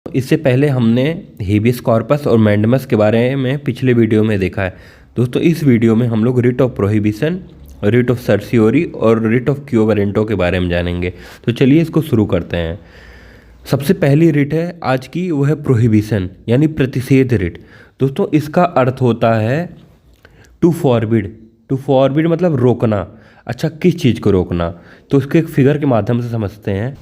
इससे पहले हमने हेबियस कॉर्पस और मैंडेमस के बारे में पिछले वीडियो में देखा है। दोस्तों इस वीडियो में हम लोग writ of prohibition, writ of certiorari और रिट ऑफ क्यो वारंटो के बारे में जानेंगे। तो चलिए इसको शुरू करते हैं। सबसे पहली रिट है आज की, वो है प्रोहिबिशन यानी प्रतिषेध रिट। दोस्तों इसका अर्थ होता है टू फॉरबिड। टू फॉरबिड मतलब रोकना। अच्छा, किस चीज़ को रोकना? तो उसके एक फिगर के माध्यम से समझते हैं।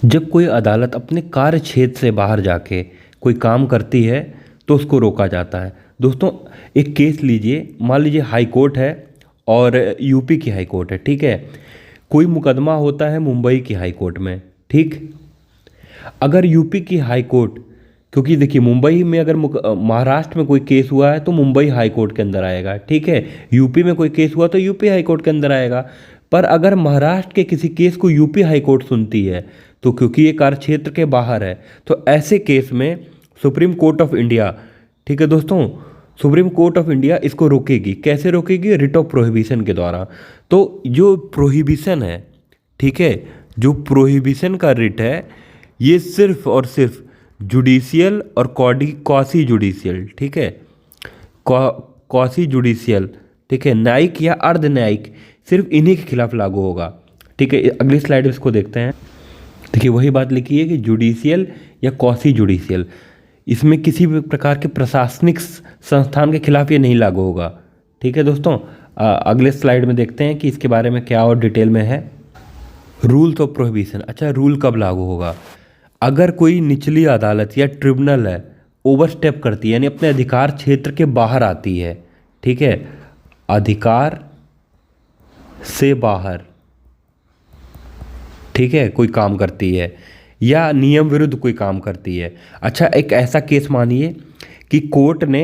जब कोई अदालत अपने कार्य क्षेत्र से बाहर जाके कोई काम करती है तो उसको रोका जाता है। दोस्तों एक केस लीजिए, मान लीजिए हाई कोर्ट है और यूपी की हाई कोर्ट है, ठीक है। कोई मुकदमा होता है मुंबई की हाई कोर्ट में, ठीक। अगर यूपी की हाई कोर्ट, क्योंकि देखिए मुंबई में अगर महाराष्ट्र में कोई केस हुआ है तो मुंबई हाई कोर्ट के अंदर आएगा, ठीक है। यूपी में कोई केस हुआ तो यूपी हाई कोर्ट के अंदर आएगा। पर अगर महाराष्ट्र के किसी केस को यूपी हाई कोर्ट सुनती है तो क्योंकि ये कार्य क्षेत्र के बाहर है, तो ऐसे केस में सुप्रीम कोर्ट ऑफ इंडिया, ठीक है दोस्तों, सुप्रीम कोर्ट ऑफ इंडिया इसको रोकेगी। कैसे रोकेगी? रिट ऑफ प्रोहिबिशन के द्वारा। तो जो प्रोहिबिशन है, ठीक है, जो प्रोहिबिशन का रिट है ये सिर्फ और सिर्फ जुडिशियल और क्वासी जुडिशियल, ठीक है, क्वासी जुडिशियल, ठीक है, न्यायिक या अर्ध न्यायिक, सिर्फ इन्हीं के खिलाफ लागू होगा, ठीक है। अगली स्लाइड में इसको देखते हैं। देखिए वही बात लिखी है कि जुडिशियल या क्वासी जुडिशियल, इसमें किसी भी प्रकार के प्रशासनिक संस्थान के खिलाफ ये नहीं लागू होगा, ठीक है दोस्तों। अगले स्लाइड में देखते हैं कि इसके बारे में क्या और डिटेल में है। Rules of prohibition. अच्छा, रूल कब लागू होगा? अगर कोई निचली अदालत या ट्रिब्यूनल है ओवरस्टेप करती है, यानी अपने अधिकार क्षेत्र के बाहर आती है, ठीक है, अधिकार से बाहर, ठीक है, कोई काम करती है या नियम विरुद्ध कोई काम करती है। अच्छा, एक ऐसा केस मानिए कि कोर्ट ने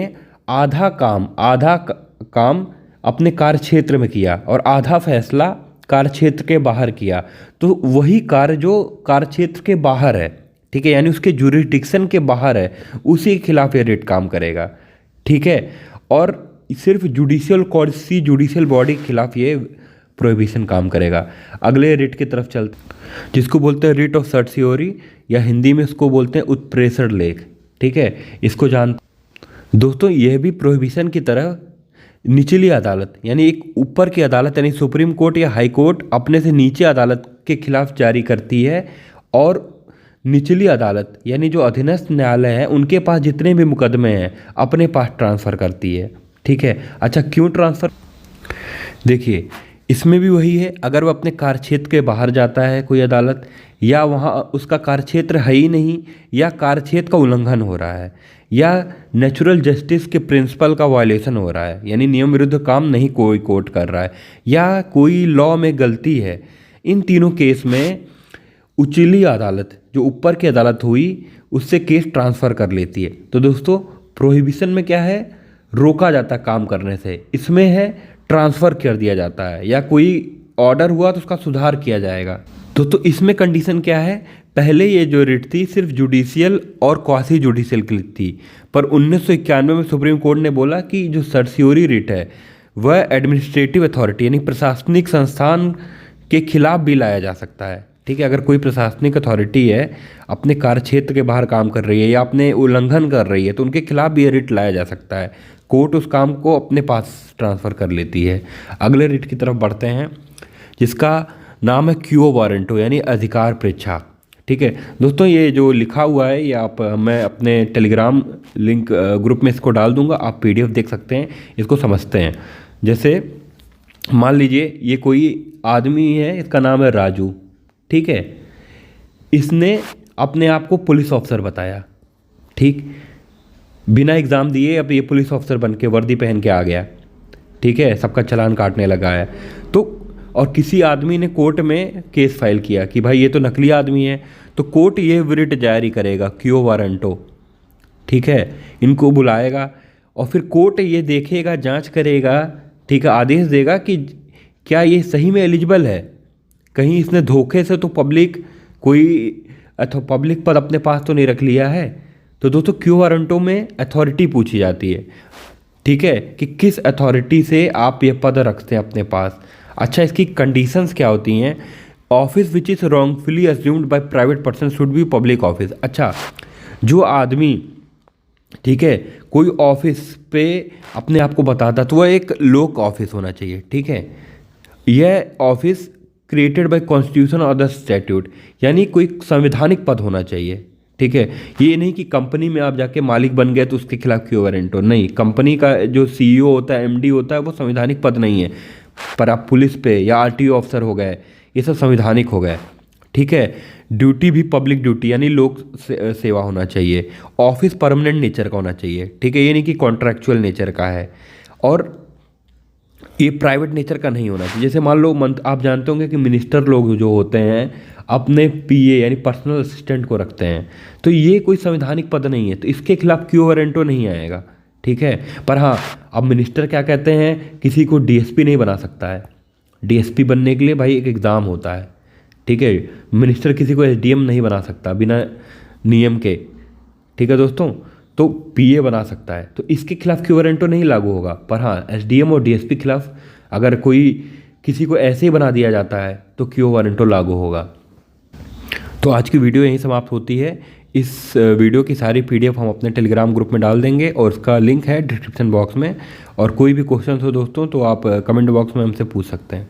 आधा काम अपने कार्य क्षेत्र में किया और आधा फैसला कार्य क्षेत्र के बाहर किया, तो वही कार्य जो कार्य क्षेत्र के बाहर है, ठीक है, यानी उसके जुरिडिक्शन के बाहर है, उसी के खिलाफ ये रिट काम करेगा, ठीक है। और सिर्फ जुडिशियल बॉडी के खिलाफ ये प्रोहिबिशन काम करेगा। अगले रिट की तरफ चलते, जिसको बोलते हैं रिट ऑफ सर्सियोरी या हिंदी में इसको बोलते हैं उत्प्रेषण लेख, ठीक है। इसको जान दोस्तों, यह भी प्रोहिबिशन की तरह निचली अदालत यानी एक ऊपर की अदालत यानी सुप्रीम कोर्ट या हाई कोर्ट अपने से नीचे अदालत के खिलाफ जारी करती है, और निचली अदालत यानी जो अधीनस्थ न्यायालय है उनके पास जितने भी मुकदमे हैं अपने पास ट्रांसफ़र करती है, ठीक है। अच्छा, क्यों ट्रांसफ़र? देखिए इसमें भी वही है, अगर वो अपने कार्य क्षेत्र के बाहर जाता है कोई अदालत, या वहाँ उसका कार्य क्षेत्र है ही नहीं, या कार्य क्षेत्र का उल्लंघन हो रहा है, या नेचुरल जस्टिस के प्रिंसिपल का वायलेशन हो रहा है, यानी नियम विरुद्ध काम नहीं कोई कोर्ट कर रहा है, या कोई लॉ में गलती है, इन तीनों केस में उचली अदालत जो ऊपर की अदालत हुई उससे केस ट्रांसफ़र कर लेती है। तो दोस्तों प्रोहिबिशन में क्या है? रोका जाता काम करने से। इसमें है ट्रांसफ़र कर दिया जाता है, या कोई ऑर्डर हुआ तो उसका सुधार किया जाएगा। तो इसमें कंडीशन क्या है? पहले ये जो रिट थी सिर्फ जुडिशियल और क्वासी जुडिशियल की थी, पर 1991 में सुप्रीम कोर्ट ने बोला कि जो सर्सियोरी रिट है वह एडमिनिस्ट्रेटिव अथॉरिटी यानी प्रशासनिक संस्थान के खिलाफ भी लाया जा सकता है, ठीक है। अगर कोई प्रशासनिक अथॉरिटी है अपने कार्य क्षेत्र के बाहर काम कर रही है या अपने उल्लंघन कर रही है तो उनके खिलाफ भी ये रिट लाया जा सकता है। कोर्ट उस काम को अपने पास ट्रांसफ़र कर लेती है। अगले रिट की तरफ बढ़ते हैं, जिसका नाम है क्यो वारंटो यानी अधिकार परीक्षा, ठीक है दोस्तों। ये जो लिखा हुआ है ये मैं अपने टेलीग्राम लिंक ग्रुप में इसको डाल दूंगा, आप PDF देख सकते हैं, इसको समझते हैं। जैसे मान लीजिए ये कोई आदमी है, इसका नाम है राजू, ठीक है। इसने अपने आप को पुलिस ऑफिसर बताया, ठीक, बिना एग्ज़ाम दिए अब ये पुलिस ऑफिसर बन के वर्दी पहन के आ गया, ठीक है, सबका चालान काटने लगा है। तो और किसी आदमी ने कोर्ट में केस फाइल किया कि भाई ये तो नकली आदमी है, तो कोर्ट ये रिट जारी करेगा क्यो वारंटो, ठीक है, इनको बुलाएगा और फिर कोर्ट ये देखेगा, जांच करेगा, ठीक है, आदेश देगा कि क्या ये सही में एलिजिबल है, कहीं इसने धोखे से तो पब्लिक पद अपने पास तो नहीं रख लिया है। तो दोस्तों क्यो वारंटो में अथॉरिटी पूछी जाती है, ठीक है, कि किस अथॉरिटी से आप ये पद रखते हैं अपने पास। अच्छा, इसकी कंडीशंस क्या होती हैं office which is wrongfully assumed by private person should be public office. अच्छा, जो आदमी, ठीक है, कोई ऑफिस पे अपने आप को बताता तो वह एक लोक ऑफिस होना चाहिए, ठीक है। यह ऑफिस क्रिएटेड बाय कॉन्स्टिट्यूशन और द स्टैट्यूट, यानी कोई संवैधानिक पद होना चाहिए, ठीक है। ये नहीं कि कंपनी में आप जाके मालिक बन गए तो उसके खिलाफ क्यों वारंट हो, नहीं। कंपनी का जो सीईओ होता है, एमडी होता है, वो संवैधानिक पद नहीं है। पर आप पुलिस पे या आरटीओ अफसर हो गए, ये सब संवैधानिक हो गए, ठीक है। ड्यूटी भी पब्लिक ड्यूटी यानी लोक सेवा होना चाहिए। ऑफिस परमानेंट नेचर का होना चाहिए, ठीक है, ये नहीं कि कॉन्ट्रैक्चुअल नेचर का है। और ये प्राइवेट नेचर का नहीं होना चाहिए। जैसे मान लो आप जानते होंगे कि मिनिस्टर लोग जो होते हैं अपने पीए यानी पर्सनल असिस्टेंट को रखते हैं, तो ये कोई संवैधानिक पद नहीं है, तो इसके खिलाफ क्यों वारंटो नहीं आएगा, ठीक है। पर हाँ, अब मिनिस्टर क्या कहते हैं, किसी को डीएसपी नहीं बना सकता है। डीएसपी बनने के लिए भाई एक एग्ज़ाम होता है, ठीक है। मिनिस्टर किसी को एसडीएम नहीं बना सकता बिना नियम के, ठीक है दोस्तों। तो पीए बना सकता है, तो इसके खिलाफ क्यों वारंटो नहीं लागू होगा। पर हाँ, एसडीएम और डीएसपी खिलाफ अगर कोई किसी को ऐसे ही बना दिया जाता है तो क्यों वारंटो लागू होगा। तो आज की वीडियो यहीं समाप्त होती है। इस वीडियो की सारी पीडीएफ हम अपने टेलीग्राम ग्रुप में डाल देंगे और उसका लिंक है डिस्क्रिप्शन बॉक्स में। और कोई भी क्वेश्चन हो दोस्तों तो आप कमेंट बॉक्स में हमसे पूछ सकते हैं।